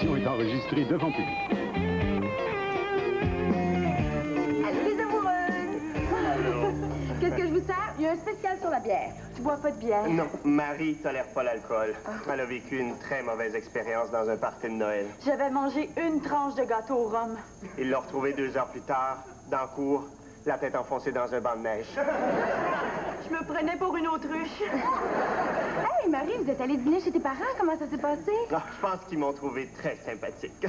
conversation est enregistrée devant public. Allô les amoureux! Qu'est-ce que je vous sers? Il y a un spécial sur la bière. Tu bois pas de bière? Non, Marie tolère pas l'alcool. Elle a vécu une très mauvaise expérience dans un party de Noël. J'avais mangé une tranche de gâteau au rhum. Ils l'ont retrouvée 2 heures plus tard, dans le cour, la tête enfoncée dans un banc de neige. Je me prenais pour une autruche. Hey Marie, vous êtes allée dîner chez tes parents? Comment ça s'est passé? Ah, je pense qu'ils m'ont trouvé très sympathique.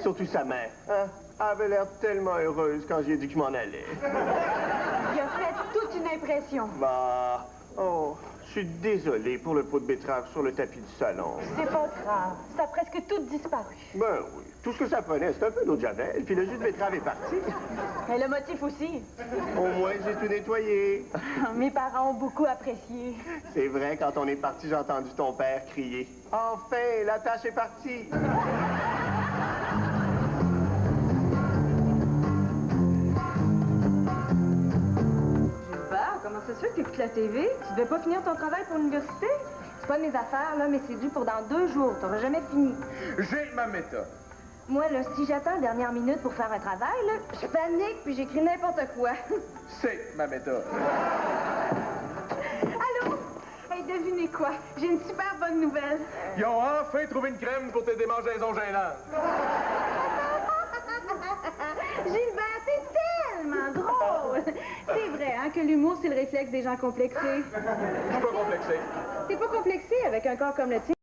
Surtout sa mère. Hein? Elle avait l'air tellement heureuse quand j'ai dit que je m'en allais. Il a fait toute une impression. Bah, oh, je suis désolé pour le pot de betterave sur le tapis du salon. C'est pas grave. Ça a presque tout disparu. Ben oui, tout ce que ça prenait, c'était un peu d'eau de javel, puis le jus de betterave est parti. Et le motif aussi. Au moins, j'ai tout nettoyé. Mes parents ont beaucoup apprécié. C'est vrai, quand on est parti, j'ai entendu ton père crier. Enfin, la tâche est partie. Comment ça se fait que t'écoutes la TV? Tu devais pas finir ton travail pour l'université? C'est pas de mes affaires, là, mais c'est dû pour dans 2 jours. T'auras jamais fini. J'ai ma méthode. Moi, là, si j'attends dernière minute pour faire un travail, là, je panique puis j'écris n'importe quoi. C'est ma méthode. Allô? Hey, devinez quoi? J'ai une super bonne nouvelle. Ils ont enfin trouvé une crème pour tes démangeaisons gênantes. Gilbert, c'est tellement drôle! C'est vrai, hein, que l'humour, c'est le réflexe des gens complexés. Je suis pas complexé. T'es pas complexé avec un corps comme le tien?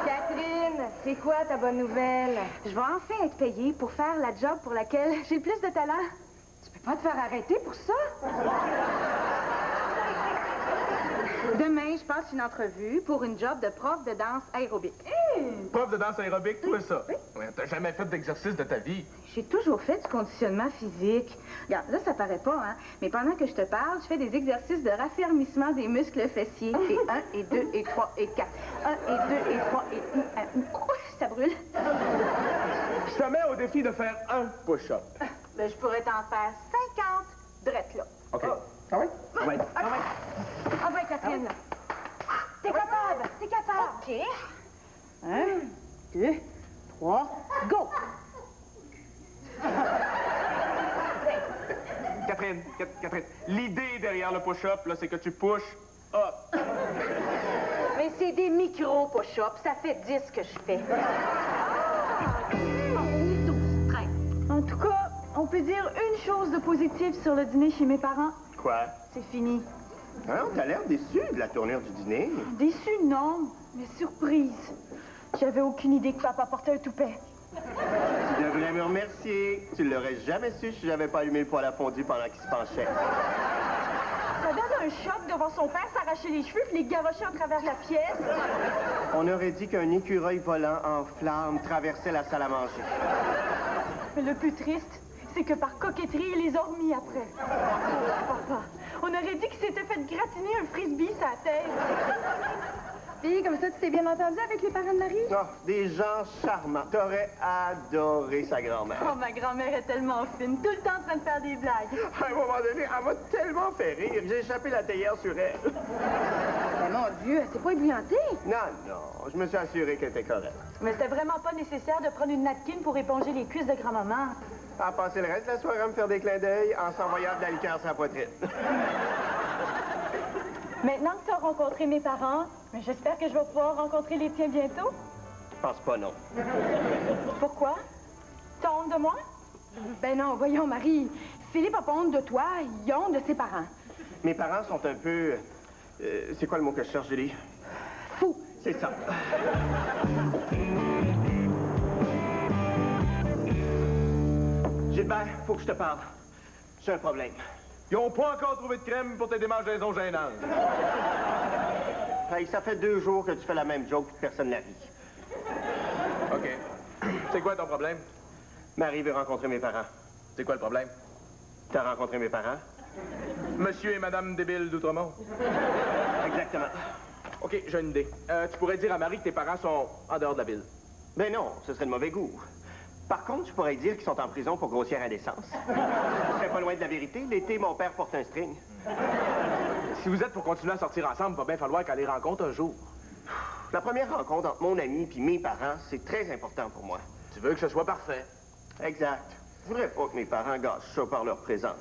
Catherine, c'est quoi ta bonne nouvelle? Je vais enfin être payée pour faire la job pour laquelle j'ai le plus de talent. Tu peux pas te faire arrêter pour ça? Demain, je passe une entrevue pour une job de prof de danse aérobique. Prof de danse aérobique, toi, ça? Oui. Ouais, t'as jamais fait d'exercice de ta vie. J'ai toujours fait du conditionnement physique. Regarde, là, ça paraît pas, hein? Mais pendant que je te parle, je fais des exercices de raffermissement des muscles fessiers. Et 1, et 2, et 3, et 4. 1, et 2, et 3, et 1. Ça brûle. Je te mets au défi de faire un push-up. Ben, je pourrais t'en faire 50 drettes, là. OK. Ah oui? Ouais. Ah ouais, Catherine. T'es capable, t'es capable. OK. 1, 2, 3, go! Catherine, l'idée derrière le push-up, là, c'est que tu pushes up. Mais c'est des micro-push-ups. Ça fait 10 que je fais. En tout cas, on peut dire une chose de positive sur le dîner chez mes parents. Quoi? C'est fini. Hein, t'as l'air déçu de la tournure du dîner. Déçu, non, mais surprise. J'avais aucune idée que papa portait un toupet. Tu devrais me remercier. Tu l'aurais jamais su si j'avais pas allumé le poêle à fondu pendant qu'il se penchait. Ça donne un choc de voir son père s'arracher les cheveux puis les garocher en travers de la pièce. On aurait dit qu'un écureuil volant en flammes traversait la salle à manger. Mais le plus triste, c'est que par coquetterie, il les a remis après. Papa, on aurait dit qu'il s'était fait gratiner un frisbee sur la tête. Puis, comme ça, tu t'es bien entendu avec les parents de Marie? Oh, des gens charmants. T'aurais adoré sa grand-mère. Oh, ma grand-mère est tellement fine, tout le temps en train de faire des blagues. À un moment donné, elle m'a tellement fait rire que j'ai échappé la théière sur elle. Mais mon Dieu, elle s'est pas ébouillantée. Non, je me suis assuré qu'elle était correcte. Mais c'était vraiment pas nécessaire de prendre une napkin pour éponger les cuisses de grand-maman. Elle a passé le reste de la soirée à me faire des clins d'œil en s'envoyant de la liqueur sur la poitrine. Maintenant que tu as rencontré mes parents, mais j'espère que je vais pouvoir rencontrer les tiens bientôt. Je pense pas, non. Pourquoi? T'as honte de moi? Ben non, voyons, Marie. Philippe a pas honte de toi, il a honte de ses parents. Mes parents sont un peu... c'est quoi le mot que je cherche, Julie? Fou. C'est ça. Gilbert, faut que je te parle. J'ai un problème. Ils ont pas encore trouvé de crème pour tes démangeaisons gênantes. Hey, ça fait 2 jours que tu fais la même joke que personne n'a ri. OK. C'est quoi ton problème? Marie veut rencontrer mes parents. C'est quoi le problème? T'as rencontré mes parents? Monsieur et Madame Débile d'Outremont. Exactement. OK, j'ai une idée. Tu pourrais dire à Marie que tes parents sont en dehors de la ville. Ben non, ce serait de mauvais goût. Par contre, je pourrais dire qu'ils sont en prison pour grossière indécence. Je serais pas loin de la vérité. L'été, mon père porte un string. Si vous êtes pour continuer à sortir ensemble, va bien falloir qu'elle les rencontre un jour. La première rencontre entre mon ami et mes parents, c'est très important pour moi. Tu veux que ce soit parfait? Exact. Je voudrais pas que mes parents gâchent ça par leur présence.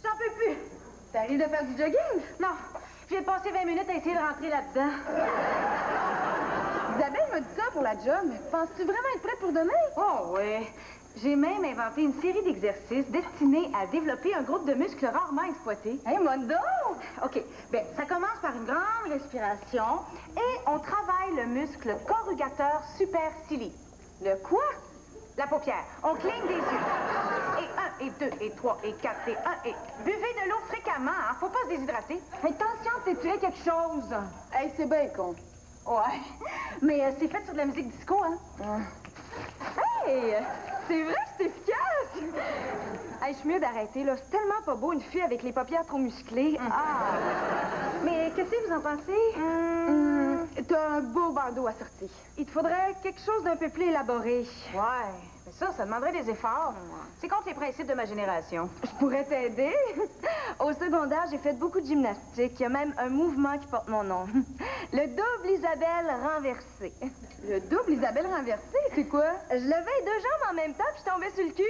J'en peux plus. T'arrives de faire du jogging? Non. Je viens de passer 20 minutes à essayer de rentrer là-dedans. Isabelle m'a dit ça pour la job. Penses-tu vraiment être prête pour demain? Oh, oui. J'ai même inventé une série d'exercices destinés à développer un groupe de muscles rarement exploités. Hey, Mondo! OK. Bien, ça commence par une grande respiration et on travaille le muscle corrugateur supercilii. Le quoi? La paupière. On cligne des yeux. Et 1, et 2, et 3, et 4, et 1, et... Buvez de l'eau fréquemment, hein? Faut pas se déshydrater. Attention, t'étirer quelque chose. Hey, c'est bien con. Ouais. Mais c'est fait sur de la musique disco, hein? Hey! C'est vrai que c'est efficace! Hey, je suis mieux d'arrêter, là. C'est tellement pas beau, une fille avec les paupières trop musclées. Ah! Mais qu'est-ce que vous en pensez? T'as un beau bandeau assorti. Il te faudrait quelque chose d'un peu plus élaboré. Ouais, mais ça demanderait des efforts. C'est contre les principes de ma génération. Je pourrais t'aider. Au secondaire, j'ai fait beaucoup de gymnastique. Il y a même un mouvement qui porte mon nom. Le double Isabelle renversé. Le double Isabelle renversé, c'est quoi? Je levais 2 jambes en même temps puis je tombais sur le cul.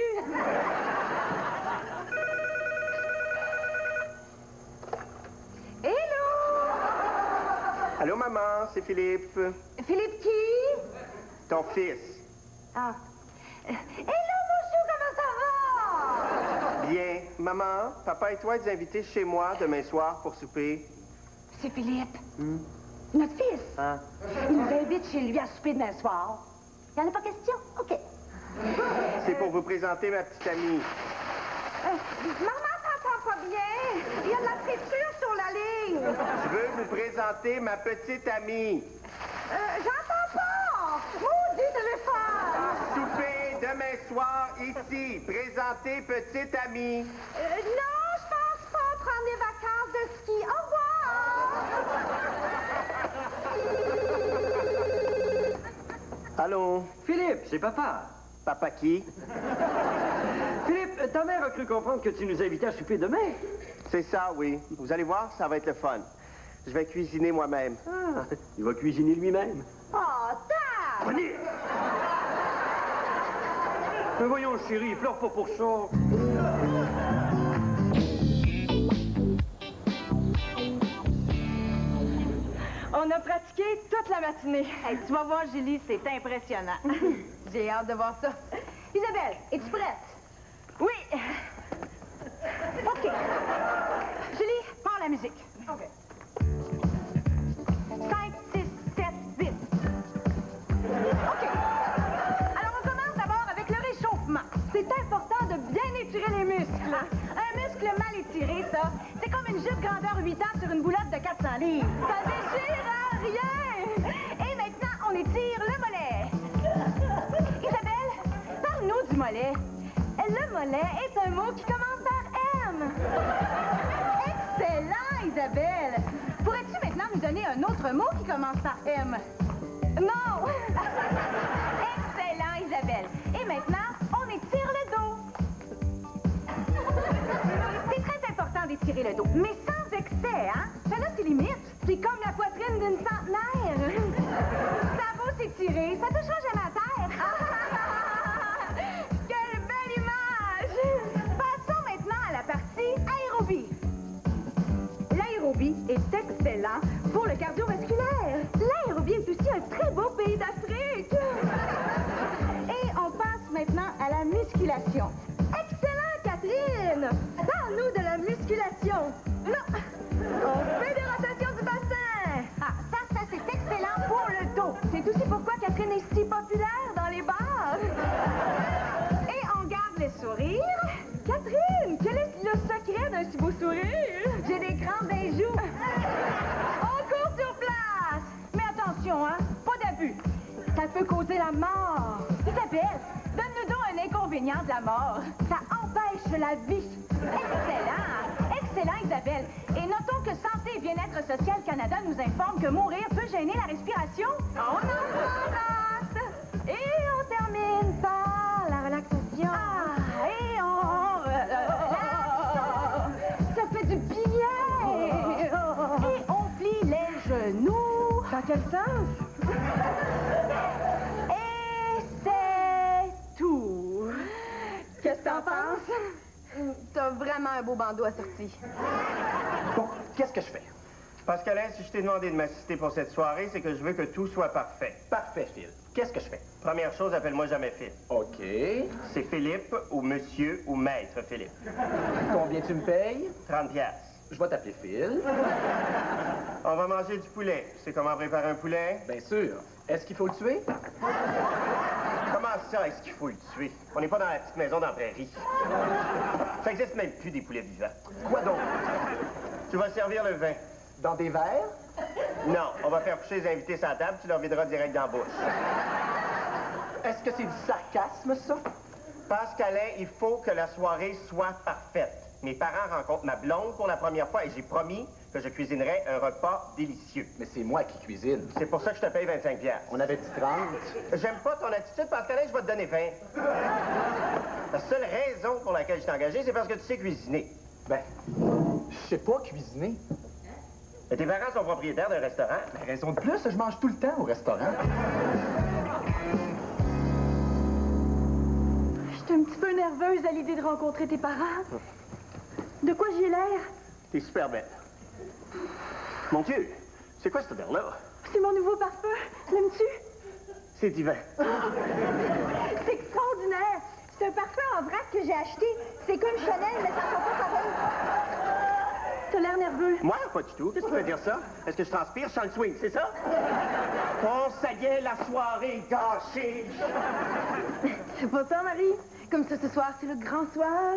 Hello! Allô, maman, c'est Philippe. Philippe qui? Ton fils. Ah. Hello, mon chou, comment ça va? Bien. Maman, papa et toi êtes invités chez moi demain soir pour souper. C'est Philippe. Notre fils. Hein? Il nous invite chez lui à souper demain soir. Il n'y en a pas question? OK. C'est pour vous présenter ma petite amie. Maman t'entend pas bien. Il y a de la friture sur la ligne. Je veux vous présenter ma petite amie. J'entends pas. Maudit téléphone. Souper demain soir ici. Présentez petite amie. Non, je pense pas prendre des vacances de ski. Au revoir. Allô? Philippe, c'est papa. Papa qui? Philippe, ta mère a cru comprendre que tu nous invitais à souper demain. C'est ça, oui. Vous allez voir, ça va être le fun. Je vais cuisiner moi-même. Il va cuisiner lui-même. Oh, tard. Venez! Mais voyons, chérie, pleure pas pour ça. On a pratiqué toute la matinée. Hey, tu vas voir, Julie, c'est impressionnant. J'ai hâte de voir ça. Isabelle, es-tu prête? Oui. OK. Julie, pars la musique. OK. 5, 6, 7, 8. OK. Alors, on commence d'abord avec le réchauffement. C'est important de bien étirer les muscles. Un muscle mal étiré, ça, c'est comme une jupe grandeur 8 ans sur une boulotte de 400 livres. Ça déchire à rien. Et maintenant, on étire le mollet. Isabelle, parle-nous du mollet. Le mollet est un mot qui commence par M. Excellent, Isabelle. Pourrais-tu maintenant nous donner un autre mot qui commence par M? Non. Excellent, Isabelle. Et maintenant, on étire le dos. C'est très important d'étirer le dos, mais sans excès, hein? Ça a ses limites. C'est comme la poitrine d'une centenaire. Ça va s'étirer, ça touchera jamais à terre. Quelle belle image! Passons maintenant à la partie aérobie. L'aérobie est excellent pour le cardiovasculaire. L'aérobie est aussi un très beau pays d'Afrique. Et on passe maintenant à la musculation. Excellent, Catherine! Parle-nous de la musculation. Non! On fait des rotations du bassin. Ah, ça c'est excellent pour le dos. C'est aussi pourquoi Catherine est si populaire dans les bars. Et on garde le sourire. Catherine, quel est le secret d'un si beau sourire? J'ai des crampes dans les joues. On court sur place. Mais attention, hein, pas d'abus. Ça peut causer la mort. Isabelle, donne-nous donc un inconvénient de la mort. Ça empêche la vie. Excellent. Excellent, Isabelle. Et notons que Santé et Bien-être Social Canada nous informe que mourir peut gêner la respiration. On embrasse. Et on termine par la relaxation. Ah, et on... Ça fait du bien. quel sens? Et c'est tout. Qu'est-ce que t'en penses? T'as vraiment un beau bandeau assorti. Bon, qu'est-ce que je fais? Pascalin, si je t'ai demandé de m'assister pour cette soirée, c'est que je veux que tout soit parfait. Parfait, Phil. Qu'est-ce que je fais? Première chose, appelle-moi jamais Phil. OK. C'est Philippe ou monsieur ou maître Philippe. Combien tu me payes? 30 piastres. Je vais t'appeler Phil. On va manger du poulet. Tu sais comment préparer un poulet? Bien sûr. Est-ce qu'il faut le tuer? Comment ça, est-ce qu'il faut le tuer? On n'est pas dans la petite maison dans la prairie. Ça existe même plus des poulets vivants. Quoi donc? Tu vas servir le vin. Dans des verres? Non, on va faire coucher les invités sur la table, tu leur videras direct dans la bouche. Est-ce que c'est du sarcasme, ça? Pascalin, il faut que la soirée soit parfaite. Mes parents rencontrent ma blonde pour la première fois et j'ai promis que je cuisinerais un repas délicieux. Mais c'est moi qui cuisine. C'est pour ça que je te paye 25 piastres. On avait dit 30. J'aime pas ton attitude, Pascalin, je vais te donner 20. La seule raison pour laquelle je t'ai engagé, c'est parce que tu sais cuisiner. Ben, je sais pas cuisiner. Et tes parents sont propriétaires d'un restaurant. Ben, raison de plus, je mange tout le temps au restaurant. Je suis un petit peu nerveuse à l'idée de rencontrer tes parents. De quoi j'ai l'air? T'es super belle. Mon Dieu, c'est quoi cette odeur-là? C'est mon nouveau parfum. L'aimes-tu? C'est divin. C'est extraordinaire. C'est un parfum en vrac que j'ai acheté. C'est comme Chanel, mais ça sent pas pareil. T'as l'air nerveux. Moi, pas du tout. Qu'est-ce que tu veux dire ça? Est-ce que je transpire? Je sens le swing, c'est ça? Oh, ça y est, la soirée est gâchée. C'est pas ça, Marie? Comme ça, ce soir, c'est le grand soir.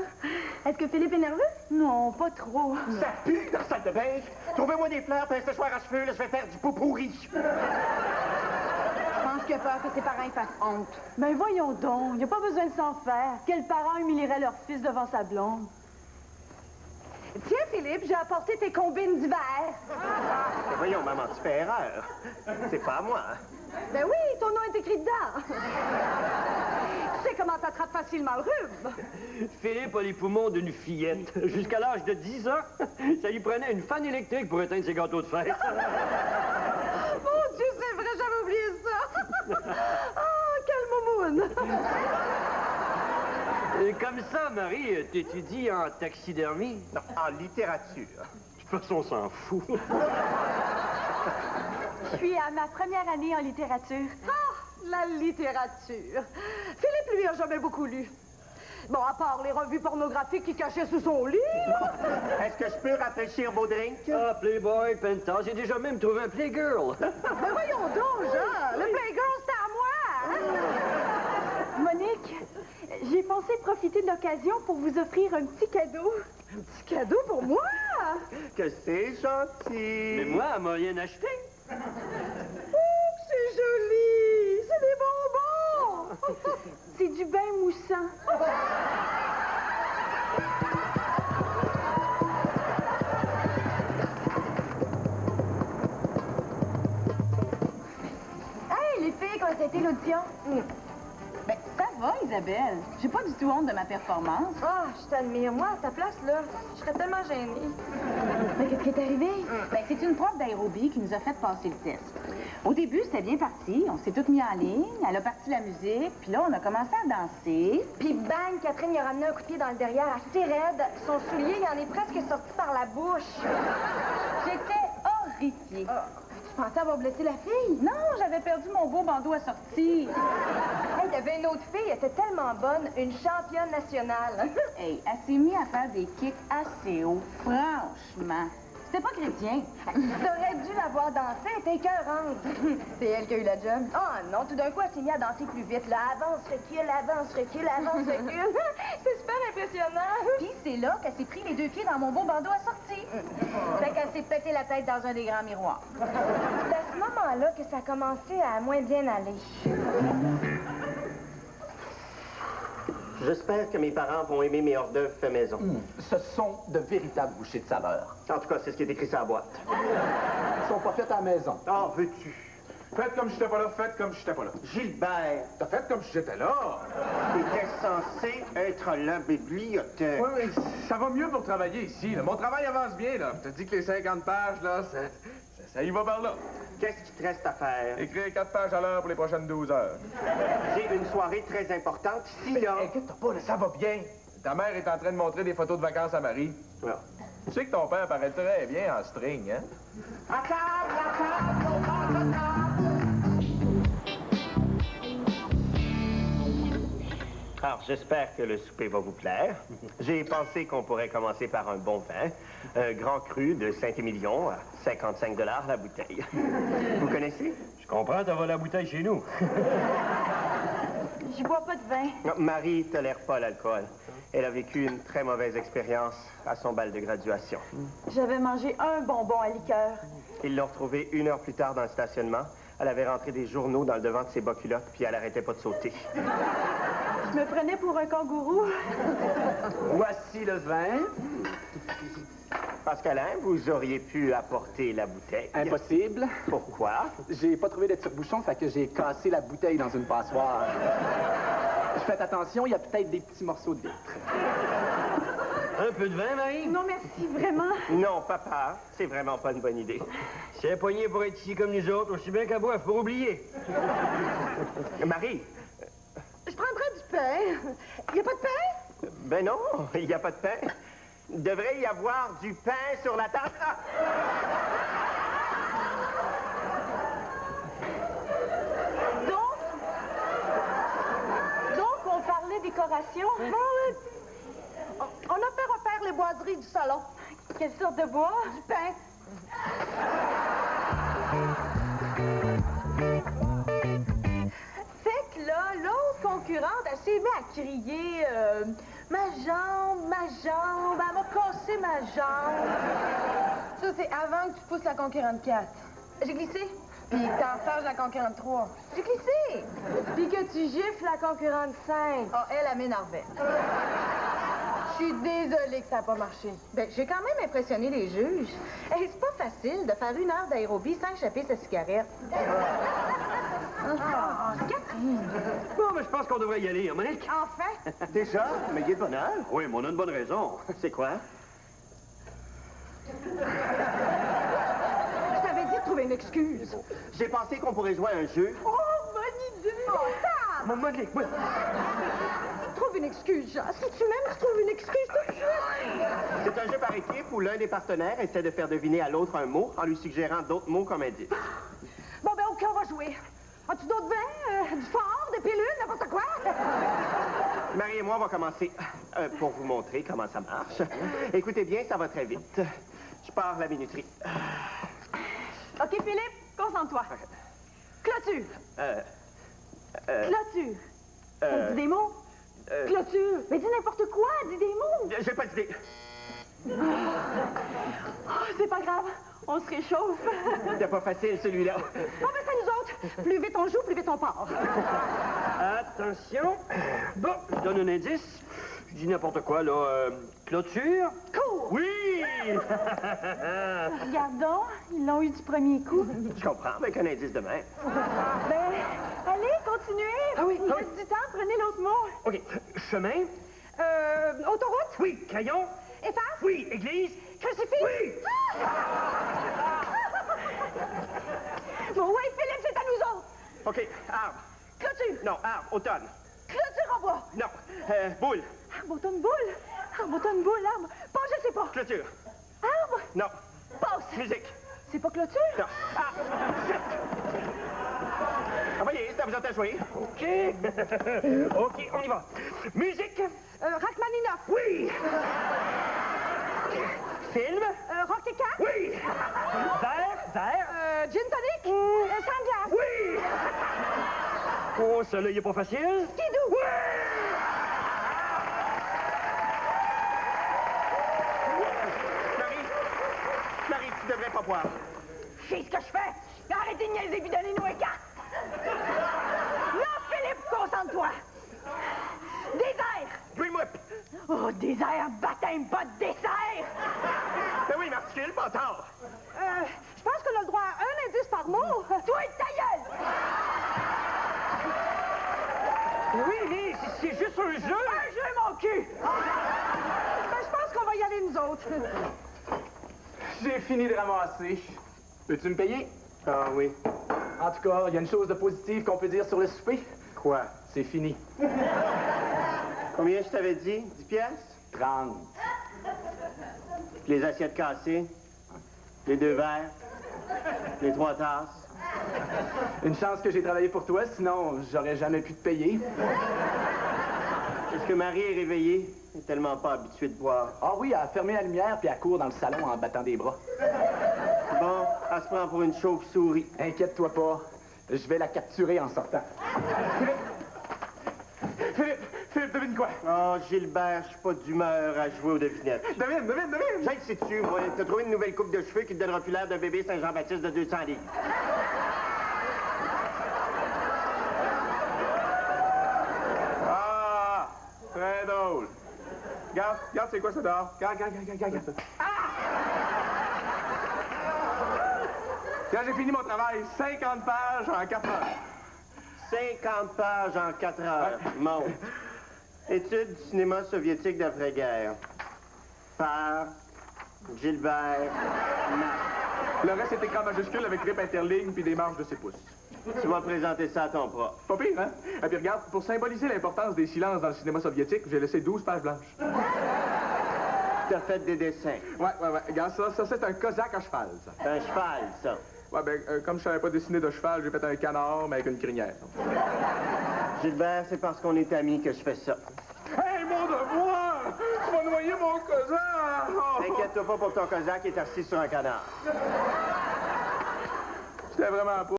Est-ce que Philippe est nerveux? Non, pas trop. Ça pue dans la salle de bain. Trouvez-moi des fleurs, puis un séchoir à cheveux, là, je vais faire du pot pourri. Je pense qu'il a peur que ses parents y fassent honte. Ben voyons donc, il n'y a pas besoin de s'en faire. Quel parent humilierait leur fils devant sa blonde? Tiens, Philippe, j'ai apporté tes combines d'hiver. Mais voyons, maman, tu fais erreur. C'est pas à moi, hein? Ben oui, ton nom est écrit dedans. Tu sais comment t'attrapes facilement le rhume. Philippe a les poumons d'une fillette. Jusqu'à l'âge de 10 ans, ça lui prenait une fan électrique pour éteindre ses gâteaux de fête. Mon Dieu, c'est vrai, j'avais oublié ça. Ah, quelle moumoune. Et comme ça, Marie, t'étudies en taxidermie? Non, en littérature. De toute façon, on s'en fout. Je suis à ma première année en littérature. Ah, la littérature. Philippe, lui, a jamais beaucoup lu. Bon, à part les revues pornographiques qu'il cachait sous son lit. Est-ce que je peux rafraîchir vos drinks? Ah, Playboy, Penthouse, j'ai déjà même trouvé un Playgirl. Mais voyons donc, Jean, le Playgirl, c'est à moi. Hein? Monique, j'ai pensé profiter de l'occasion pour vous offrir un petit cadeau. Un petit cadeau pour moi? Que c'est gentil. Mais moi, elle m'a rien acheté. Oh, c'est joli! C'est des bonbons! C'est du bain moussant. Hey, les filles, comment c'était l'audition? Ben, ça va, Isabelle. J'ai pas du tout honte de ma performance. Ah, je t'admire. Moi, à ta place, là, je serais tellement gênée. Mais qu'est-ce qui est arrivé? Ben, c'est une prof d'aérobie qui nous a fait passer le test. Au début, c'était bien parti. On s'est toutes mis en ligne. Elle a parti la musique. Puis là, on a commencé à danser. Puis bang, Catherine lui a ramené un coup de pied dans le derrière assez raide. Son soulier, il en est presque sorti par la bouche. J'étais horrifiée. Tu pensais avoir blessé la fille? Non, j'avais perdu mon beau bandeau à sortir. Hey, il y avait une autre fille, elle était tellement bonne, une championne nationale. Hey, elle s'est mise à faire des kicks assez hauts. Franchement. C'était pas chrétien. T'aurais dû la voir danser, elle était écœurante. C'est elle qui a eu la job? Ah non, tout d'un coup, elle s'est mise à danser plus vite. Là, avance, recule, avance, recule, avance, recule. C'est super impressionnant. Puis c'est là qu'elle s'est pris les deux pieds dans mon beau bandeau à sortir. Fait qu'elle s'est pété la tête dans un des grands miroirs. C'est à ce moment-là que ça a commencé à moins bien aller. J'espère que mes parents vont aimer mes hors-d'œuvre fait maison. Ce sont de véritables bouchées de saveur. En tout cas, c'est ce qui est écrit sur la boîte. Ils sont pas faits à la maison. Ah, veux-tu? Faites comme j'étais pas là, faites comme j'étais pas là. Gilbert, T'as fait comme j'étais là. t'étais censé être la bibliothèque. Ouais, mais ça va mieux pour travailler ici. Là. Mon travail avance bien, là. Je te dis que les 50 pages, là, ça y va par là. Qu'est-ce qui te reste à faire? Écrire 4 pages à l'heure pour les prochaines 12 heures. J'ai une soirée très importante ici, là. Inquiète-toi pas, là, ça va bien. Ta mère est en train de montrer des photos de vacances à Marie. Ouais. Tu sais que ton père paraît très bien en string, hein? À table, on passe à table. Alors, j'espère que le souper va vous plaire. J'ai pensé qu'on pourrait commencer par un bon vin. Un grand cru de Saint-Émilion à 55 $ la bouteille. Vous connaissez? Je comprends, t'as volé la bouteille chez nous. Je bois pas de vin. Non, Marie tolère pas l'alcool. Elle a vécu une très mauvaise expérience à son bal de graduation. J'avais mangé un bonbon à liqueur. Ils l'ont retrouvée 1 heure plus tard dans le stationnement. Elle avait rentré des journaux dans le devant de ses bas culottes, puis elle arrêtait pas de sauter. Je me prenais pour un kangourou. Voici le vin. Pascalin, vous auriez pu apporter la bouteille. Impossible. Pourquoi? J'ai pas trouvé de tire-bouchon, fait que j'ai cassé la bouteille dans une passoire. Faites attention, il y a peut-être des petits morceaux de vitre. Un peu de vin, Marie? Non, merci, vraiment. Non, papa, c'est vraiment pas une bonne idée. Si elle est poignée pour être ici comme nous autres, aussi bien qu'à boire, pour oublier. Marie, Je prendrais du pain. Il n'y a pas de pain? ben non, il n'y a pas de pain. Il devrait y avoir du pain sur la table. Ah! Donc, on parlait décoration. On a fait refaire les boiseries du salon. Quelle sorte de bois? Du pain. Fait que là, l'autre concurrente, elle s'est mise à crier ma jambe, elle m'a cassé ma jambe. Ça, c'est avant que tu pousses la conquérante 4. J'ai glissé? Puis que t'en charges la conquérante 3. J'ai glissé! Puis que tu gifles la conquérante 5. Ah, elle m'énervait. Je suis désolée que ça n'a pas marché. Ben, j'ai quand même impressionné les juges. Hey, c'est pas facile de faire 1 heure d'aérobie sans échapper sa cigarette. Catherine! Bon, mais je pense qu'on devrait y aller, hein, Mike? Enfin! Déjà? Mais il est de bonne heure. Oui, mais on a une bonne raison. C'est quoi? Je t'avais dit de trouver une excuse. J'ai pensé qu'on pourrait jouer à un jeu. Oh, bonne idée! Ça! Maman, oui. Trouve une excuse, Jean. Si tu m'aimes, tu trouves une excuse tout de suite. C'est un jeu par équipe où l'un des partenaires essaie de faire deviner à l'autre un mot en lui suggérant d'autres mots comme indice. Bon, ben, OK, on va jouer. As-tu d'autres vins? Du fort, des pilules, n'importe quoi? Marie et moi, on va commencer pour vous montrer comment ça marche. Écoutez bien, ça va très vite. Je pars la minuterie. OK, Philippe, concentre-toi. Clôture. Clôture. Dis des mots. Clôture. Mais dis n'importe quoi, dis des mots. J'ai pas d'idée. Oh, c'est pas grave, on se réchauffe. C'est pas facile, celui-là. Bon, ben, c'est nous autres. Plus vite on joue, plus vite on part. Attention. Bon, je donne un indice. Je dis n'importe quoi, là. Clôture. Cours. Oui! Regardons, ils l'ont eu du premier coup. Je comprends, avec un indice de main. Ben, allez, continuez. Ah oui, Il ah reste oui. du temps, prenez l'autre mot. OK. Chemin. Autoroute. Oui. Crayon. Efface. Oui. Église. Crucifix. Oui. Bon, oui, Philippe, c'est à nous autres. OK, arbre. Clôture. Non, arbre, automne. Clôture en bois. Non, boule. Arbre, automne, boule. Arbre, automne, boule, arbre. Pas, je sais pas. Clôture. Arbre. Non, Passe. musique. C'est pas clôture? Non, arbre. Ah, voyez, c'est à vous autres à jouer. OK. OK, on y va. Musique. Rachmaninoff. Oui. Film. Rock et Cat. Oui. Vert. Gin tonic. Sanglace. Oui. Oh, celui-là, il est pas facile. Skidoo. Oui. Marie, tu devrais pas boire. Je sais ce que je fais. Arrêtez de niaiser puis donnez-nous un cas. Là, Philippe, concentre-toi. Désert. Dream Whip. Oh, désert, baptême, pas de dessert. Ben oui, m'articule, pas tard. Je pense qu'on a le droit à un indice par mot. Toi, ta gueule. Oui, mais c'est juste un jeu. Un jeu, mon cul. Ben, je pense qu'on va y aller, nous autres. J'ai fini de ramasser. Peux-tu me payer? Ah oui. En tout cas, il y a une chose de positive qu'on peut dire sur le souper. Quoi? C'est fini. Combien je t'avais dit? 10 piastres? 30. Les assiettes cassées? Les 2 verres? Les 3 tasses? Une chance que j'ai travaillé pour toi, sinon j'aurais jamais pu te payer. Est-ce que Marie est réveillée? Elle est tellement pas habituée de boire. Ah oui, elle a fermé la lumière puis elle court dans le salon en battant des bras. Bon, elle se prend pour une chauve-souris. Inquiète-toi pas, je vais la capturer en sortant. Philippe, devine quoi? Oh, Gilbert, je suis pas d'humeur à jouer aux devinettes. Devine! J'ai le sais-tu, moi. T'as trouvé une nouvelle coupe de cheveux qui te donnera plus l'air d'un bébé Saint-Jean-Baptiste de 200 livres. Ah! Très drôle. Regarde, c'est quoi ça dehors? Regarde ça. Ah! Quand j'ai fini mon travail, 50 pages en 4 heures. 50 pages en 4 heures. Monte. Études du cinéma soviétique d'après-guerre. Par Gilbert Marc. Le reste est écran majuscule avec rip interligne puis des marges de 6 pouces. Tu vas présenter ça à ton prof. Pas pire, hein? Et puis regarde, pour symboliser l'importance des silences dans le cinéma soviétique, j'ai laissé 12 pages blanches. T'as fait des dessins. Ouais. Regarde ça c'est un cosaque à cheval, ça. C'est un cheval, ça. Ouais, comme je savais pas dessiner de cheval, j'ai fait un canard, mais avec une crinière. Gilbert, c'est parce qu'on est amis que je fais ça. Hey, mon devoir! Tu vas noyer mon cosaque! Oh! T'inquiète-toi pas pour ton cosaque qui est assis sur un canard. C'était vraiment pas...